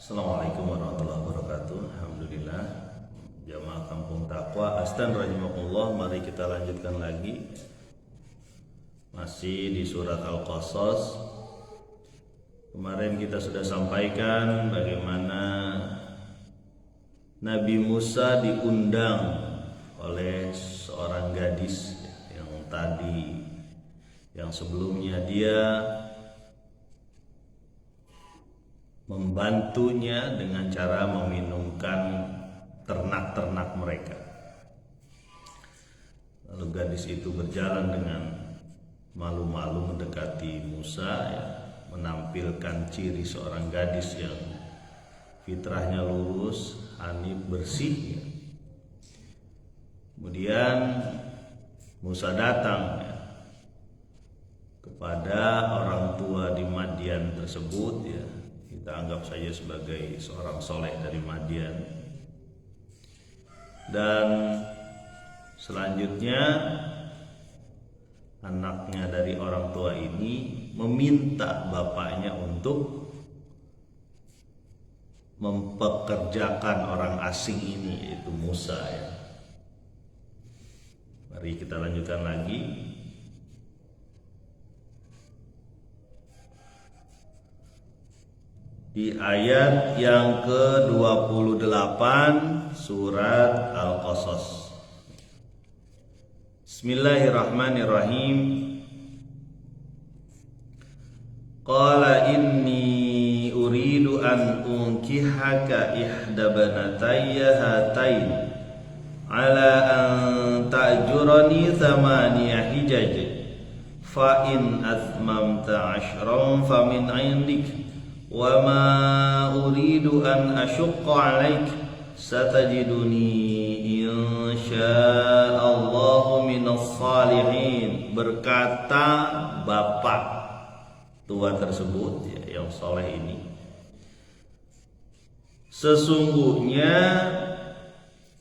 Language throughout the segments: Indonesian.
Assalamualaikum warahmatullahi wabarakatuh. Alhamdulillah. Jamaah Kampung Taqwa Astan rahimakumullah. Mari kita lanjutkan lagi. Masih di surat Al-Qasas. Kemarin kita sudah sampaikan bagaimana Nabi Musa diundang oleh seorang gadis yang sebelumnya dia membantunya dengan cara meminumkan ternak-ternak mereka. Lalu gadis itu berjalan dengan malu-malu mendekati Musa, menampilkan ciri seorang gadis yang fitrahnya lurus, hanif, bersih. Kemudian Musa datang kepada orang tua di Madian tersebut, kita anggap saja sebagai seorang soleh dari Madian. Dan selanjutnya anaknya dari orang tua ini meminta bapaknya untuk mempekerjakan orang asing ini, yaitu Musa. Mari kita lanjutkan lagi. Di ayat yang ke-28 surat Al-Qasas. Bismillahirrahmanirrahim. Qala inni uridu an unkihaka ihda banatayya hatain ala an ta'jurani thamaniya hijaj fa in athmamta 'ashran fa min 'indik wa ma uridu an asyqa 'alaik satajiduni insyaallahu minas salihin. Berkata bapak tua tersebut, yang soleh ini, sesungguhnya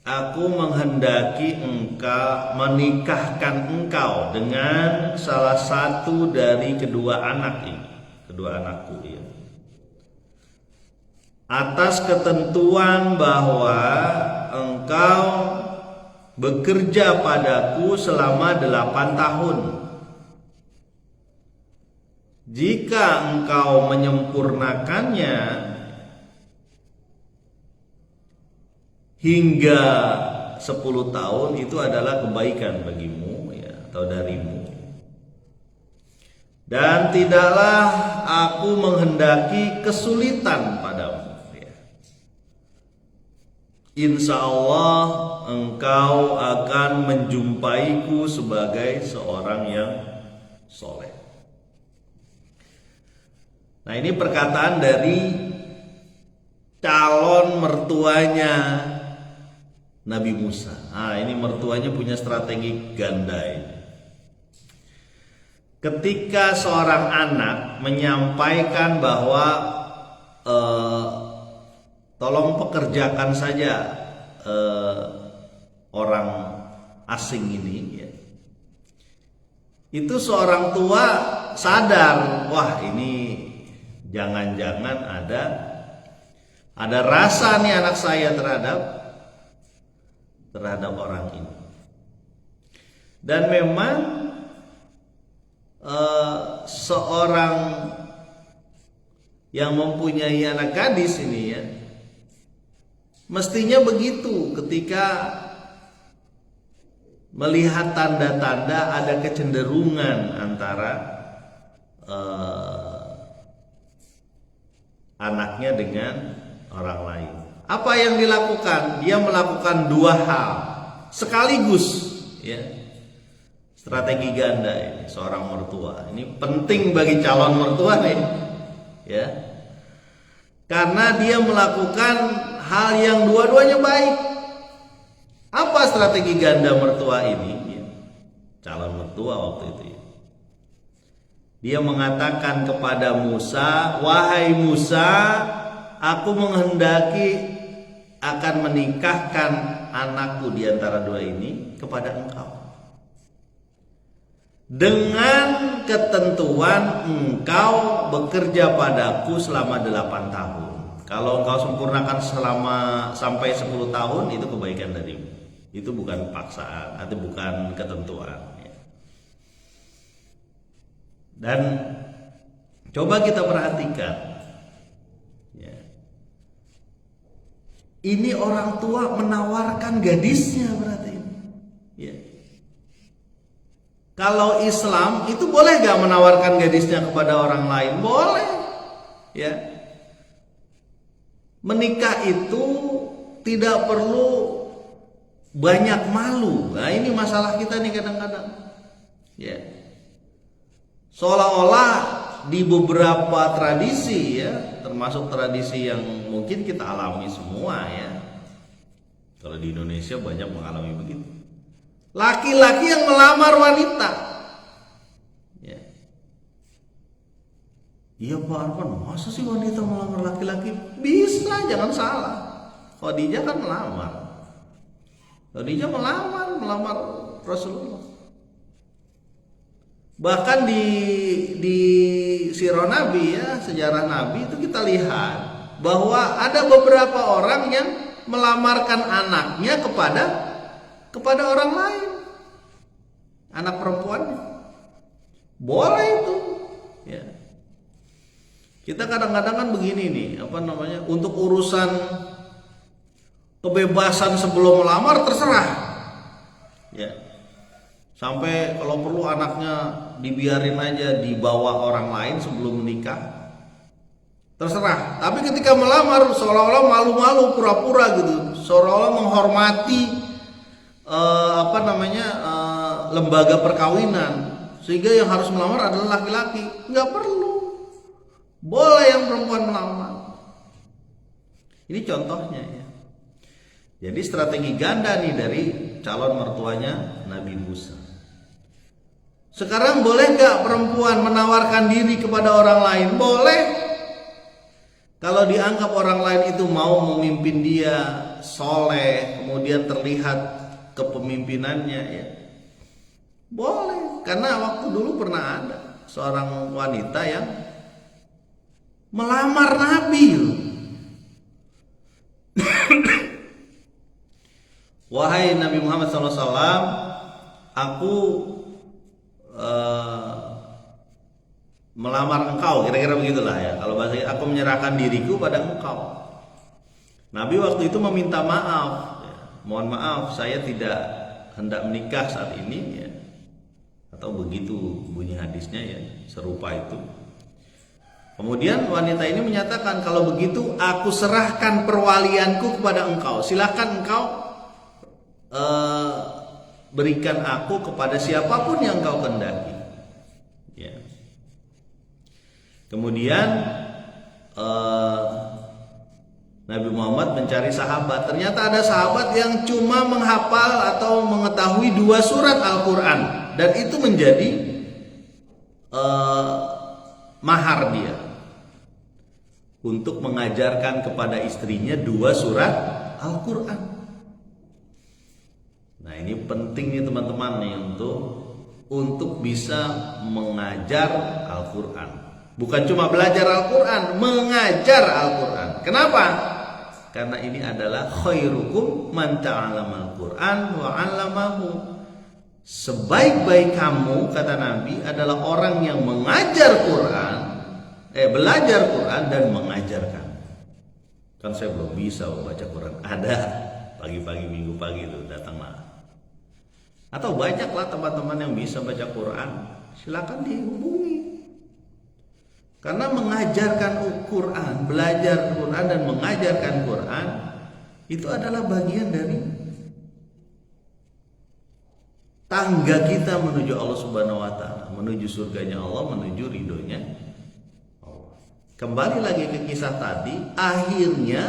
aku menghendaki engkau menikahkan engkau dengan salah satu dari kedua anakku atas ketentuan bahwa engkau bekerja padaku selama 8 tahun. Jika engkau menyempurnakannya hingga 10 tahun, itu adalah kebaikan bagimu, atau darimu. Dan tidaklah aku menghendaki kesulitan padamu. Insya Allah engkau akan menjumpaiku sebagai seorang yang soleh. Nah, ini perkataan dari calon mertuanya Nabi Musa. Ini mertuanya punya strategi ganda ini. Ketika seorang anak menyampaikan bahwa tolong pekerjakan saja orang asing ini, itu seorang tua sadar, wah ini jangan-jangan ada rasa nih anak saya terhadap orang ini. Dan memang seorang yang mempunyai anak gadis ini, mestinya begitu ketika melihat tanda-tanda ada kecenderungan antara anaknya dengan orang lain. Apa yang dilakukan? Dia melakukan 2 hal sekaligus, Strategi ganda ini seorang mertua. Ini penting bagi calon mertua nih, karena dia melakukan hal yang dua-duanya baik. Apa strategi ganda mertua ini? Calon mertua waktu itu, dia mengatakan kepada Musa, wahai Musa, aku menghendaki akan menikahkan anakku di antara 2 ini kepada engkau, dengan ketentuan engkau bekerja padaku selama 8 tahun. Kalau engkau sempurnakan sampai 10 tahun, itu kebaikan darimu. Itu bukan paksaan atau bukan ketentuan. Dan coba kita perhatikan, ya. Ini orang tua menawarkan gadisnya berarti. Ya. Kalau Islam itu boleh gak menawarkan gadisnya kepada orang lain? Boleh. Ya. Menikah itu tidak perlu banyak malu. Nah, ini masalah kita nih kadang-kadang. Ya. Seolah-olah di beberapa tradisi, ya, termasuk tradisi yang mungkin kita alami semua, ya. Kalau di Indonesia banyak mengalami begitu. Laki-laki yang melamar wanita. Ya. Iya Pak Arfan, masa sih wanita melamar laki-laki? Bisa, jangan salah. Khadijah kan melamar. Khadijah melamar Rasulullah. Bahkan di sirah Nabi, ya, sejarah Nabi itu kita lihat bahwa ada beberapa orang yang melamarkan anaknya kepada orang lain, anak perempuannya. Boleh itu, ya. Kita kadang-kadang kan begini nih, untuk urusan kebebasan sebelum melamar terserah, ya. Sampai kalau perlu anaknya dibiarin aja dibawa orang lain sebelum menikah, terserah. Tapi ketika melamar seolah-olah malu-malu, pura-pura gitu, seolah-olah menghormati lembaga perkawinan, sehingga yang harus melamar adalah laki-laki. Nggak perlu, boleh yang perempuan melamar. Ini contohnya, ya. Jadi strategi ganda nih dari calon mertuanya Nabi Musa. Sekarang boleh gak perempuan menawarkan diri kepada orang lain? Boleh. Kalau dianggap orang lain itu mau memimpin dia soleh, kemudian terlihat kepemimpinannya, ya, boleh. Karena waktu dulu pernah ada seorang wanita yang melamar Nabi. Wahai Nabi Muhammad SAW, aku melamar engkau, kira-kira begitulah, ya. Kalau bahasa aku menyerahkan diriku pada engkau. Nabi waktu itu meminta maaf, ya. Mohon maaf, saya tidak hendak menikah saat ini, ya. Atau begitu bunyi hadisnya, ya, serupa itu. Kemudian wanita ini menyatakan, kalau begitu aku serahkan perwalianku kepada engkau. Silakan engkau berikan aku kepada siapapun yang kau kehendaki, ya. Kemudian Nabi Muhammad mencari sahabat. Ternyata ada sahabat yang cuma menghafal atau mengetahui 2 surat Al-Quran, dan itu menjadi mahar dia untuk mengajarkan kepada istrinya 2 surat Al-Quran. Nah, ini penting nih teman-teman nih untuk bisa mengajar Al-Quran. Bukan cuma belajar Al-Quran, mengajar Al-Quran. Kenapa? Karena ini adalah khairukum man ta'allama Al-Quran wa 'allamahu. Sebaik-baik kamu, kata Nabi, adalah orang yang mengajar Quran, belajar Quran dan mengajarkan. Kan saya belum bisa baca Quran. Ada pagi-pagi minggu pagi itu datanglah. Atau banyaklah teman-teman yang bisa baca Quran, silakan dihubungi. Karena mengajarkan Quran, belajar Quran dan mengajarkan Quran itu adalah bagian dari tangga kita menuju Allah Subhanahu wa taala, menuju surganya Allah, menuju ridhonya Allah. Kembali lagi ke kisah tadi, akhirnya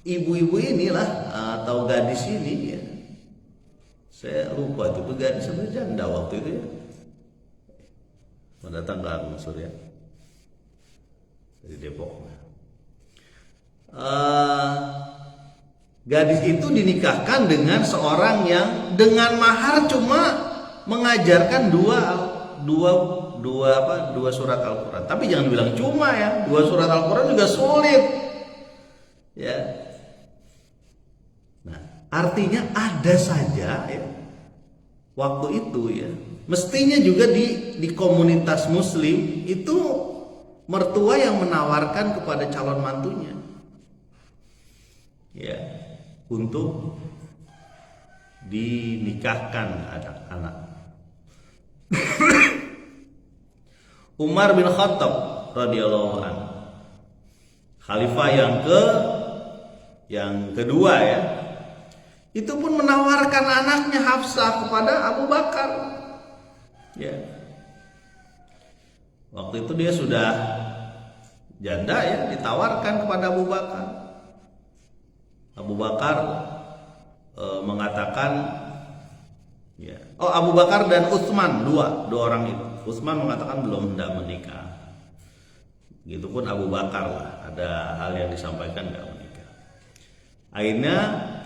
ibu-ibu inilah atau gadis ini, ya. Saya lupa itu gadis atau janda waktu itu, ya. Mendatang ke Mansur, ya, dari Depok. Gadis itu dinikahkan dengan seorang yang dengan mahar cuma mengajarkan dua surat Al-Quran. Tapi jangan bilang cuma ya, 2 surat Al-Quran juga sulit. Ya. Nah, artinya ada saja ya. Waktu itu ya, mestinya juga di komunitas muslim itu mertua yang menawarkan kepada calon mantunya. Ya, untuk dinikahkan anak-anak. Umar bin Khattab radhiyallahu anhu, khalifah yang kedua ya, itu pun menawarkan anaknya Hafsah kepada Abu Bakar. Ya. Waktu itu dia sudah janda ya, ditawarkan kepada Abu Bakar. Abu Bakar mengatakan ya. Oh, Abu Bakar dan Utsman, dua orang itu. Utsman mengatakan belum hendak menikah. Begitupun Abu Bakar lah, ada hal yang disampaikan enggak menikah. Akhirnya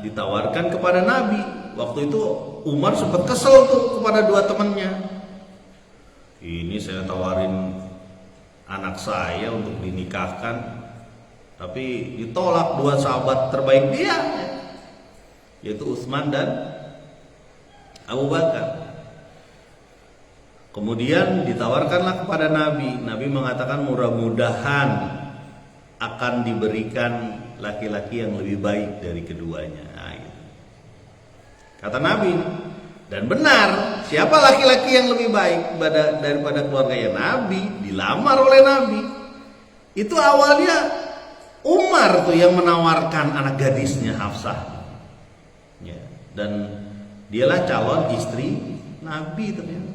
ditawarkan kepada Nabi. Waktu itu Umar sempat kesel tuh kepada 2 temannya. Ini saya tawarin anak saya untuk dinikahkan, tapi ditolak 2 sahabat terbaik dia, yaitu Utsman dan Abu Bakar. Kemudian ditawarkanlah kepada Nabi. Nabi mengatakan mudah-mudahan akan diberikan laki-laki yang lebih baik dari keduanya. Nah, gitu. Kata Nabi, dan benar, siapa laki-laki yang lebih baik daripada keluarganya Nabi, dilamar oleh Nabi. Itu awalnya Umar tuh yang menawarkan anak gadisnya Hafsah. Ya, dan dialah calon istri Nabi ternyata.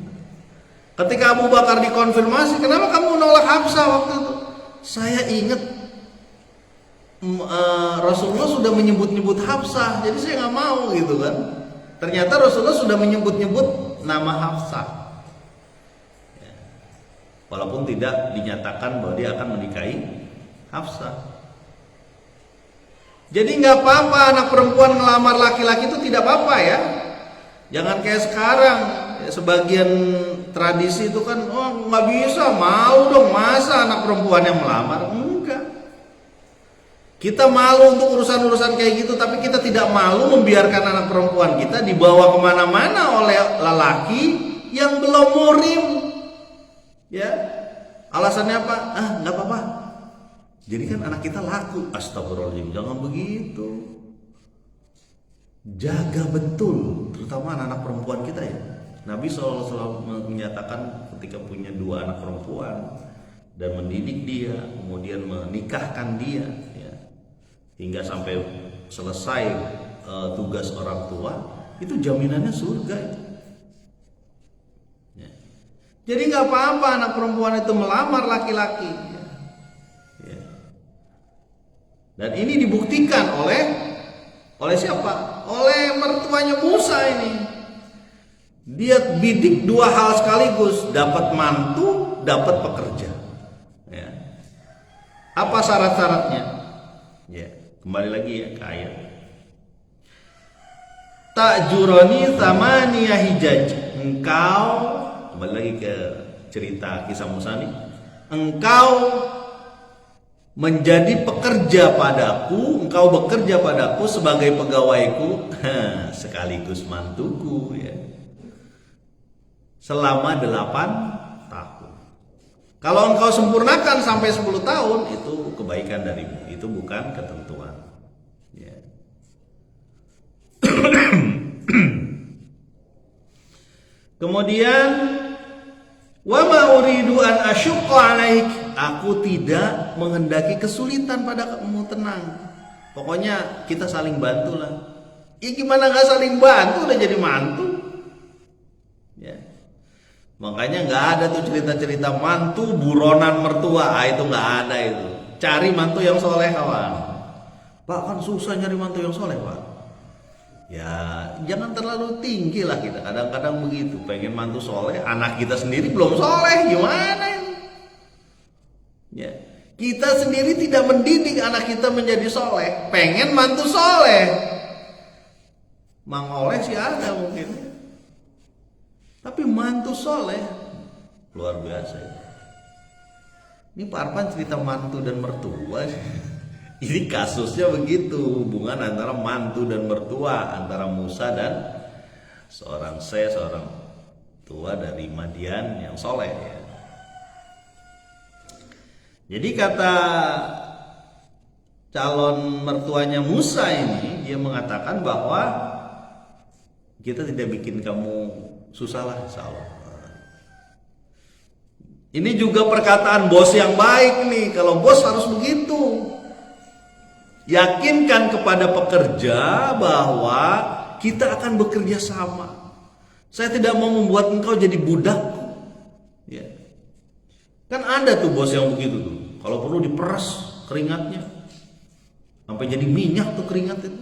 Ketika Abu Bakar dikonfirmasi, kenapa kamu menolak Hafsah waktu itu? Saya ingat Rasulullah sudah menyebut-nyebut Hafsah, jadi saya nggak mau gitu kan. Ternyata Rasulullah sudah menyebut-nyebut nama Hafsah, ya. Walaupun tidak dinyatakan bahwa dia akan menikahi Hafsah. Jadi nggak apa-apa anak perempuan melamar laki-laki itu, tidak apa-apa ya. Jangan kayak sekarang ya, sebagian tradisi itu kan, oh nggak bisa, malu dong, masa anak perempuan yang melamar? Enggak. Kita malu untuk urusan-urusan kayak gitu, tapi kita tidak malu membiarkan anak perempuan kita dibawa kemana-mana oleh lelaki yang belum muhrim. Ya, alasannya apa? Nggak apa-apa. Jadi kan anak kita laku. Astagfirullahaladzim, jangan begitu. Jaga betul, terutama anak-anak perempuan kita ya. Nabi SAW menyatakan ketika punya 2 anak perempuan dan mendidik dia, kemudian menikahkan dia, ya, hingga sampai selesai tugas orang tua, itu jaminannya surga itu. Ya. Jadi nggak apa-apa anak perempuan itu melamar laki-laki. Ya. Ya. Dan ini dibuktikan oleh siapa? Oleh mertuanya Musa ini. Dia bidik 2 hal sekaligus, dapat mantu, dapat pekerja. Ya. Apa syarat-syaratnya? Ya, kembali lagi ya ke ayat. Ta'jurani thamaniya hijaj. Engkau, kembali lagi ke cerita kisah Musa nih. Engkau menjadi pekerja padaku, engkau bekerja padaku sebagai pegawaiku sekaligus mantuku ya. Selama 8 tahun. Kalau engkau sempurnakan sampai 10 tahun, itu kebaikan darimu, itu bukan ketentuan ya. Kemudian wa ma uridu an asyqa 'alaik, aku tidak menghendaki kesulitan pada kamu, tenang. Pokoknya kita saling bantu lah. Ya gimana gak saling bantu, udah jadi mantu. Ya. Makanya nggak ada tuh cerita-cerita mantu buronan mertua, itu nggak ada itu. Cari mantu yang soleh kawan. Pak, kan susah nyari mantu yang soleh pak. Ya jangan terlalu tinggi lah kita. Kadang-kadang begitu, pengen mantu soleh, anak kita sendiri belum soleh, gimana ini? Ya, kita sendiri tidak mendidik anak kita menjadi soleh, pengen mantu soleh. Mang oleh sih ada mungkin. Tapi mantu soleh luar biasa ya. Ini Pak Arfan cerita mantu dan mertua. Ini kasusnya begitu, hubungan antara mantu dan mertua, antara Musa dan seorang tua dari Madian yang soleh ya. Jadi kata calon mertuanya Musa ini, dia mengatakan bahwa kita tidak bikin kamu susah lah, insya Allah. Ini juga perkataan bos yang baik nih. Kalau bos harus begitu. Yakinkan kepada pekerja bahwa kita akan bekerja sama. Saya tidak mau membuat engkau jadi budak. Ya. Kan ada tuh bos yang begitu tuh. Kalau perlu diperas keringatnya. Sampai jadi minyak tuh keringat itu.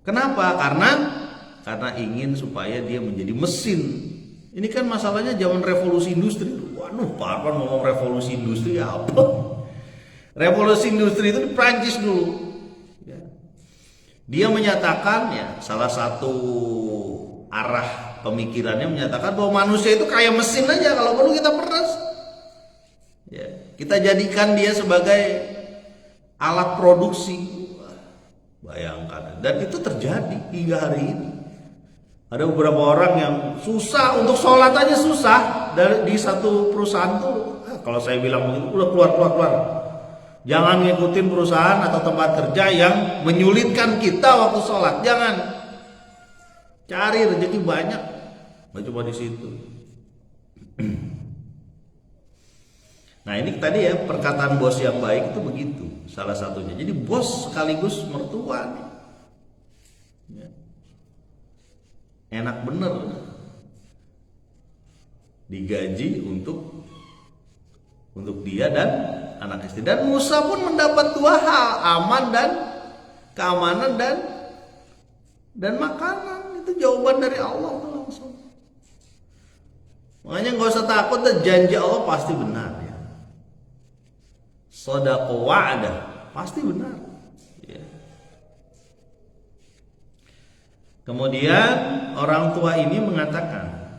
Kenapa? Karena ingin supaya dia menjadi mesin. Ini kan masalahnya zaman revolusi industri. Waduh, Pak Arfan ngomong revolusi industri apa? Revolusi industri itu di Prancis dulu. Ya. Dia menyatakan ya, salah satu arah pemikirannya menyatakan bahwa manusia itu kayak mesin aja, kalau perlu kita peras. Ya, kita jadikan dia sebagai alat produksi. Bayangkan, dan itu terjadi hingga hari ini. Ada beberapa orang yang susah untuk sholat aja susah di satu perusahaan tuh. Kalau saya bilang begitu, udah keluar. Jangan ngikutin perusahaan atau tempat kerja yang menyulitkan kita waktu sholat. Jangan. Cari rezeki banyak. Nggak cuma di situ. Nah ini tadi ya, perkataan bos yang baik itu begitu. Salah satunya. Jadi bos sekaligus mertua nih. Ya. Enak bener digaji untuk dia dan anak istri. Dan Musa pun mendapat dua hal, aman dan keamanan dan makanan. Itu jawaban dari Allah tuh langsung. Makanya nggak usah takut, dan janji Allah pasti benar ya. Shadaqa wa'da, pasti benar ya. Kemudian orang tua ini mengatakan,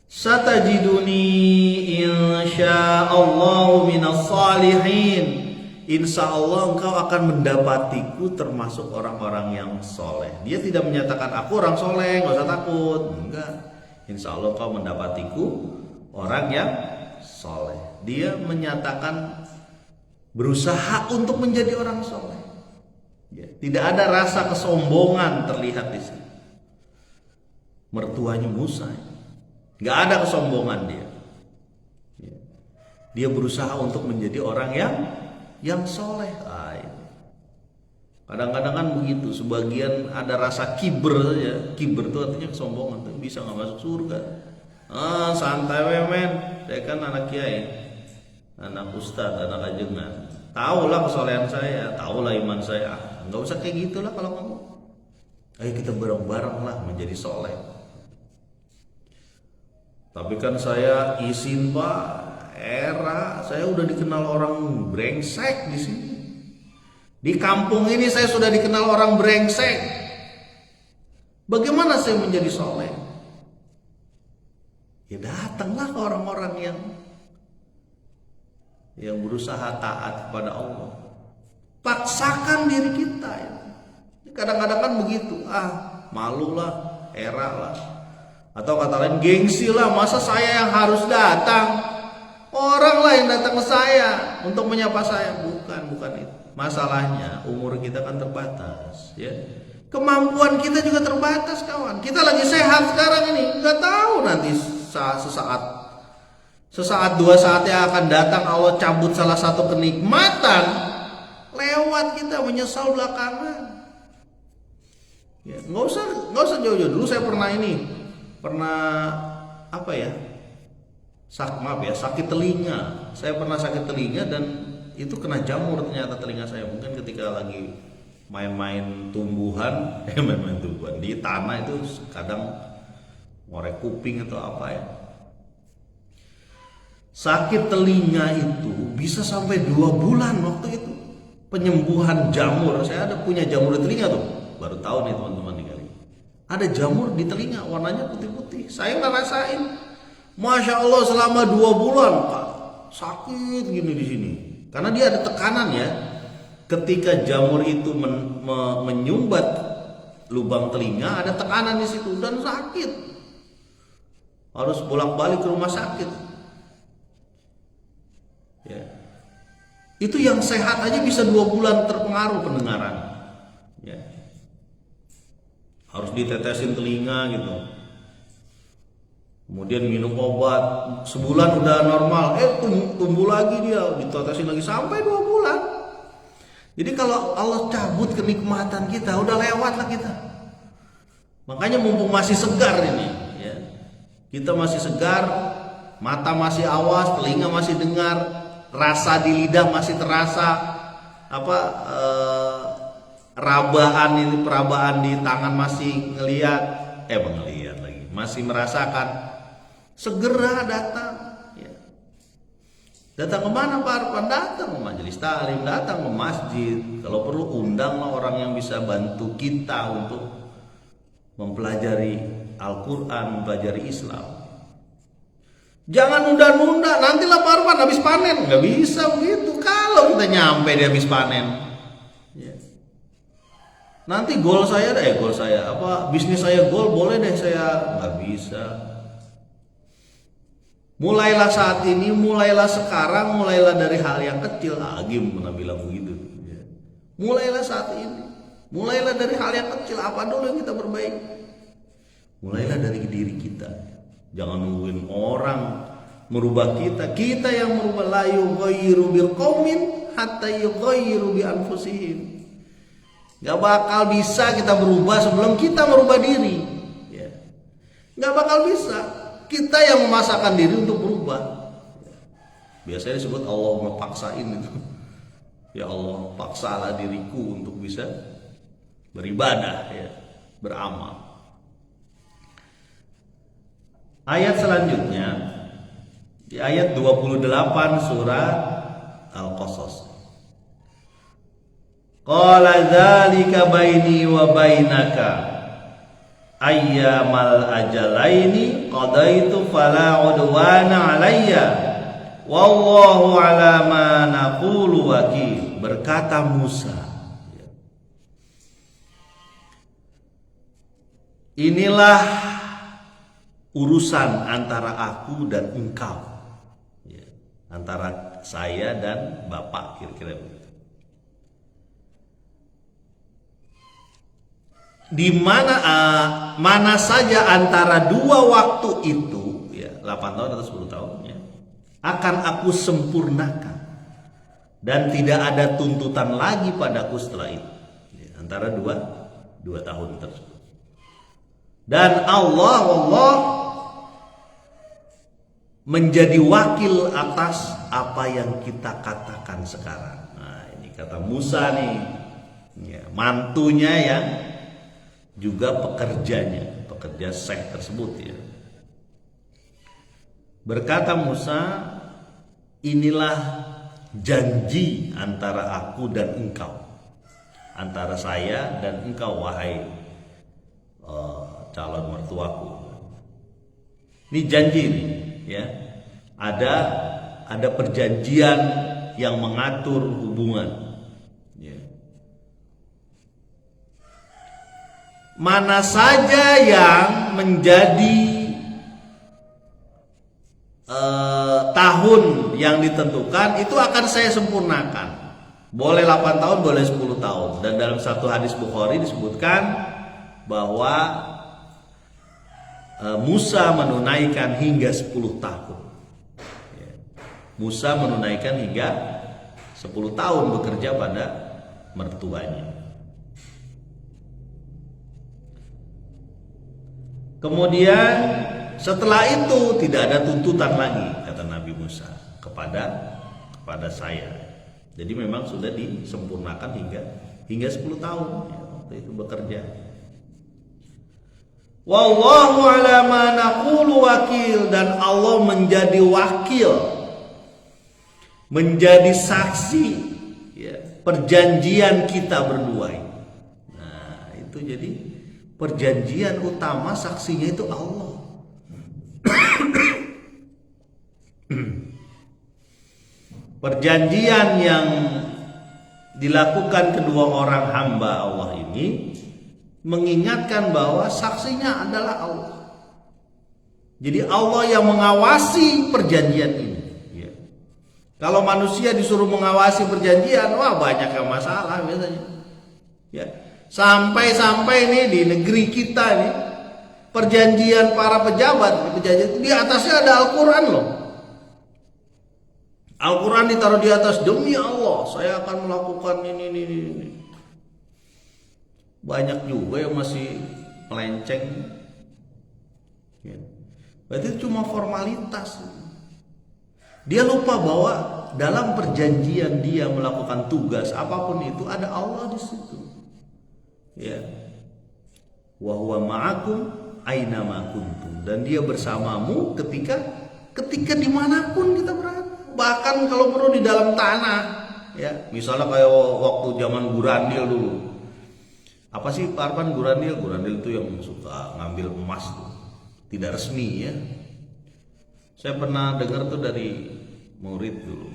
satajiduni insyaallahu minas salihin. Insyaallah engkau akan mendapatiku termasuk orang-orang yang soleh. Dia tidak menyatakan aku orang soleh, nggak usah takut. Enggak. Insyaallah engkau mendapatiku orang yang soleh. Dia menyatakan berusaha untuk menjadi orang soleh. Ya, tidak ada rasa kesombongan terlihat di sini. Mertuanya Musa, nggak ada kesombongan dia. Ya. Dia berusaha untuk menjadi orang yang soleh. Kadang-kadang kan begitu. Sebagian ada rasa kiber saja. Kiber itu artinya kesombongan. Tuh bisa nggak masuk surga? Santai men. Saya kan anak kiai, anak ustadz, anak ajengan. Tahulah kesolehan saya, tahulah iman saya. Nggak usah kayak gitulah kalau kamu. Ayo kita bareng-bareng lah menjadi soleh. Tapi kan saya izin Pak, saya udah dikenal orang brengsek di sini. Di kampung ini saya sudah dikenal orang brengsek. Bagaimana saya menjadi soleh? Ya datanglah ke orang-orang yang berusaha taat kepada Allah. Paksakan diri kita ya. Kadang-kadang kan begitu, malu lah, era lah. Atau kata lain, gengsi lah, masa saya yang harus datang? Orang lah yang datang ke saya untuk menyapa saya. Bukan itu. Masalahnya umur kita kan terbatas ya. Kemampuan kita juga terbatas kawan. Kita lagi sehat sekarang ini, nggak tahu nanti sesaat dua saat yang akan datang Allah cabut salah satu kenikmatan, lewat kita menyesal belakangan. Ya, nggak usah jauh-jauh. Dulu saya pernah sakit telinga. Saya pernah sakit telinga dan itu kena jamur ternyata telinga saya. Mungkin ketika lagi main-main tumbuhan di tanah itu kadang ngorek kuping atau apa ya. Sakit telinga itu bisa sampai 2 bulan waktu itu. Penyembuhan jamur. Saya ada punya jamur di telinga tuh. Baru tahu nih teman-teman nih kali. Ada jamur di telinga warnanya putih-putih. Saya ngerasain Masya Allah selama 2 bulan Pak sakit gini di sini. Karena dia ada tekanan ya. Ketika jamur itu menyumbat lubang telinga, ada tekanan di situ dan sakit. Harus bolak-balik ke rumah sakit. Ya. Itu yang sehat aja bisa 2 bulan terpengaruh pendengaran. Ya. Harus ditetesin telinga gitu. Kemudian minum obat, sebulan udah normal, tumbuh lagi dia, ditetesin lagi sampai 2 bulan. Jadi kalau Allah cabut kenikmatan kita, udah lewat lah kita. Makanya mumpung masih segar ini, ya. Kita masih segar, mata masih awas, telinga masih dengar, rasa di lidah masih terasa, perabaan di tangan masih ngelihat, masih merasakan. Segera datang, ya. Datang kemana Pak Arfan? Datang ke majelis taklim, datang ke masjid. Kalau perlu undanglah orang yang bisa bantu kita untuk mempelajari Al-Quran, mempelajari Islam. Jangan nunda-nunda, nantilah Pak Arfan habis panen. Nggak bisa begitu. Kalau kita nyampe di habis panen, ya. Nanti bisnis saya boleh deh saya. Nggak bisa. Mulailah saat ini, mulailah sekarang, mulailah dari hal yang kecil. Agim pernah bilang begitu. Ya. Mulailah saat ini, mulailah dari hal yang kecil. Apa dulu yang kita perbaiki? Mulailah dari diri kita. Jangan nungguin orang merubah kita. Kita yang merubah. La yughayyiru biqaumin hatta yughayyiru bi anfusihim. Gak bakal bisa kita berubah sebelum kita merubah diri. Ya. Gak bakal bisa. Kita yang memaksakan diri untuk berubah. Biasanya disebut Allah mepaksain itu. Ya Allah, paksalah diriku untuk bisa beribadah, ya, beramal. Ayat selanjutnya di ayat 28 surah Al-Qasas. Qala dzalika baini wa bainaka ayyamal ajalaini qadaitu fala udwana alayya wallahu ala ma naqulu wakil. Berkata Musa, inilah urusan antara aku dan engkau, ya, antara saya dan Bapak, kira-kira begitu. Di mana saja antara 2 waktu itu, ya, 8 tahun atau 10 tahun, ya, akan aku sempurnakan dan tidak ada tuntutan lagi padaku setelah itu, ya, antara 2 tahun tersebut. Dan Allah menjadi wakil atas apa yang kita katakan sekarang. Nah, ini kata Musa nih, ya, mantunya yang juga pekerja Syekh tersebut, ya. Berkata Musa, inilah janji antara aku dan engkau, antara saya dan engkau wahai calon mertuaku. Ini janji nih, ya. Ada perjanjian yang mengatur hubungan. Mana saja yang menjadi tahun yang ditentukan itu akan saya sempurnakan. Boleh 8 tahun, boleh 10 tahun. Dan dalam satu hadis Bukhari disebutkan bahwa Musa menunaikan hingga 10 tahun. Musa menunaikan hingga 10 tahun bekerja pada mertuanya. Kemudian setelah itu tidak ada tuntutan lagi, kata Nabi Musa kepada saya. Jadi memang sudah disempurnakan hingga 10 tahun, ya, waktu itu bekerja. Wallahu ala ma naqulu wakil, dan Allah menjadi wakil, menjadi saksi, ya, perjanjian kita berdua. Nah, itu jadi perjanjian utama, saksinya itu Allah. Perjanjian yang dilakukan kedua orang hamba Allah ini mengingatkan bahwa saksinya adalah Allah. Jadi Allah yang mengawasi perjanjian ini. Ya. Kalau manusia disuruh mengawasi perjanjian, wah banyak yang masalah biasanya. Ya. Sampai-sampai nih di negeri kita nih, perjanjian para pejabat, perjanjian di atasnya ada Al-Quran loh. Al-Quran ditaruh di atas, demi Allah saya akan melakukan ini. Banyak juga yang masih melenceng. Ya. Berarti itu cuma formalitas. Dia lupa bahwa dalam perjanjian dia melakukan tugas apapun itu ada Allah di situ. Ya. Wa huwa ma'akum aina ma kuntum, dan dia bersamamu ketika dimanapun kita berada. Bahkan kalau perlu di dalam tanah, ya misalnya kayak waktu zaman Gurandil dulu. Apa sih Pak Arfan Gurandil? Gurandil itu yang suka ngambil emas tuh. Tidak resmi ya. Saya pernah dengar tuh dari murid dulu.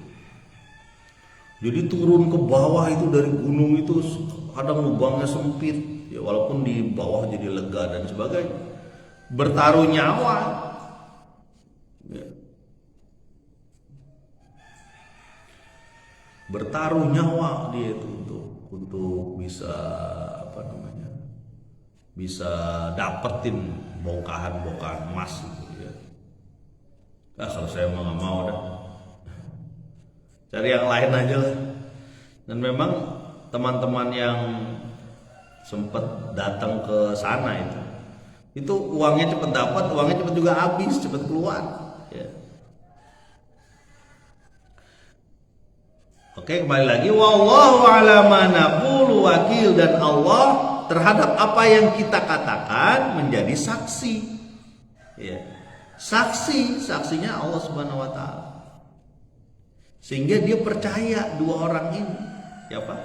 Jadi turun ke bawah itu dari gunung itu kadang lubangnya sempit, ya walaupun di bawah jadi lega dan sebagainya. Bertaruh nyawa. Ya. Bertaruh nyawa dia itu untuk bisa bisa dapetin bongkahan emas gitu ya. Kalau saya mau nggak mau dah, cari yang lain aja lah. Dan memang teman-teman yang sempat datang ke sana itu uangnya cepat dapat, uangnya cepat juga habis, cepat keluar ya. Oke, kembali lagi, wallahu ala ma naqulu wakil, dan Allah terhadap apa yang kita katakan menjadi saksi. Ya. Saksinya Allah Subhanahu wa taala. Sehingga dia percaya dua orang ini, ya Pak,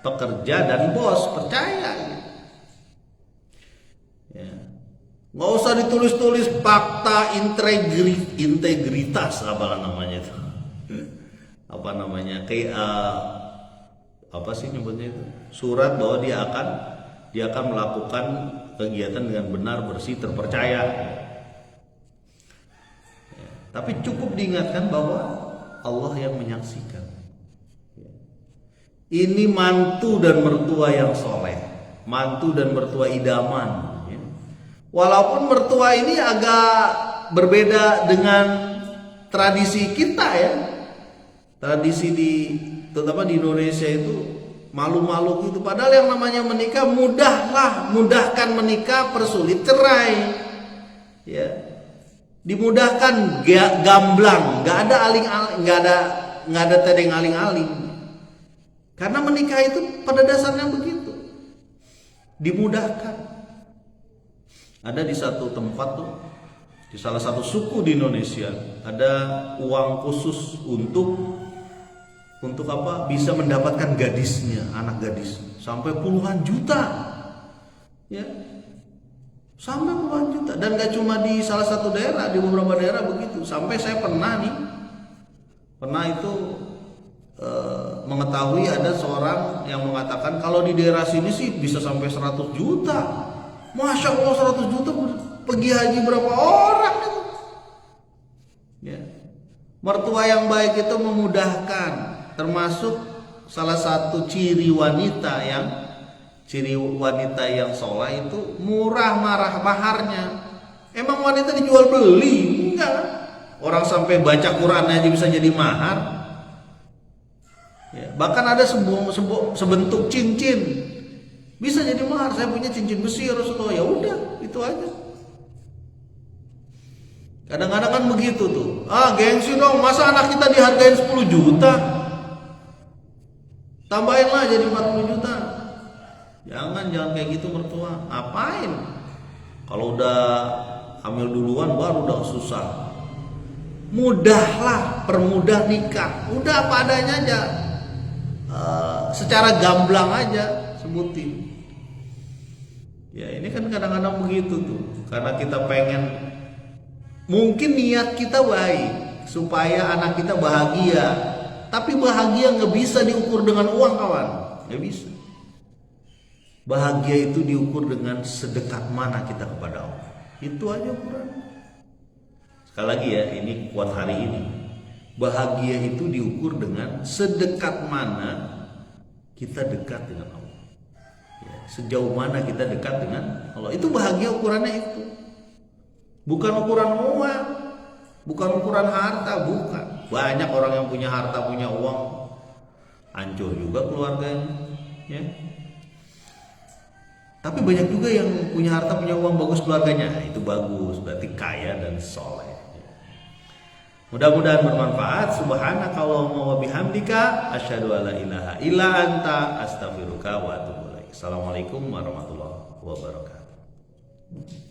pekerja dan bos percaya. Ya. Nggak usah ditulis-tulis fakta integritas apa namanya itu. Apa namanya? Kayak apa sih nyebutnya itu? Surat bahwa dia akan melakukan kegiatan dengan benar, bersih, terpercaya. Ya. Tapi cukup diingatkan bahwa Allah yang menyaksikan. Ya. Ini mantu dan mertua yang soleh, mantu dan mertua idaman. Ya. Walaupun mertua ini agak berbeda dengan tradisi kita ya. Tradisi terutama di Indonesia itu malu-malu gitu. Padahal yang namanya menikah mudahkan menikah, persulit cerai. Ya. Dimudahkan gamblang, nggak ada tedeng aling-aling. Karena menikah itu pada dasarnya begitu. Dimudahkan. Ada di satu tempat tuh, di salah satu suku di Indonesia, ada uang khusus untuk apa? Bisa mendapatkan gadisnya, anak gadis, sampai puluhan juta, ya, sampai puluhan juta. Dan gak cuma di salah satu daerah, di beberapa daerah begitu. Sampai saya pernah itu mengetahui ada seorang yang mengatakan kalau di daerah sini sih bisa sampai 100 juta. Masya Allah, 100 juta pergi haji berapa orang itu? Ya. Mertua yang baik itu memudahkan. Termasuk salah satu ciri wanita yang soleh itu murah maharnya. Emang wanita dijual beli? Enggak. Orang sampai baca Quran aja bisa jadi mahar. Ya, bahkan ada sebentuk cincin bisa jadi mahar. Saya punya cincin besi Rasulullah, ya udah itu aja. Kadang-kadang kan begitu tuh. Gengsi dong, masa anak kita dihargain 10 juta? Tambahin lah jadi 40 juta. Jangan kayak gitu mertua. Ngapain? Kalau udah hamil duluan baru udah susah. Mudahlah, permudah nikah. Udah apa adanya aja. Secara gamblang aja sebutin. Ya ini kan kadang-kadang begitu tuh. Karena kita pengen, mungkin niat kita baik supaya anak kita bahagia. Tapi bahagia nggak bisa diukur dengan uang, kawan. Nggak bisa. Bahagia itu diukur dengan sedekat mana kita kepada Allah. Itu aja ukuran. Sekali lagi ya, ini kuat hari ini. Bahagia itu diukur dengan sedekat mana kita dekat dengan Allah. Ya, sejauh mana kita dekat dengan Allah. Itu bahagia ukurannya itu. Bukan ukuran uang, bukan ukuran harta, bukan. Banyak orang yang punya harta, punya uang, hancur juga keluarganya, ya. Tapi banyak juga yang punya harta, punya uang, bagus keluarganya. Nah, itu bagus, berarti kaya dan soleh. Mudah-mudahan bermanfaat. Subhanakallahumma wa bihamdika asyhadu alla ilaha illa anta astaghfiruka wa atubu ilaik. Assalamualaikum warahmatullahi wabarakatuh.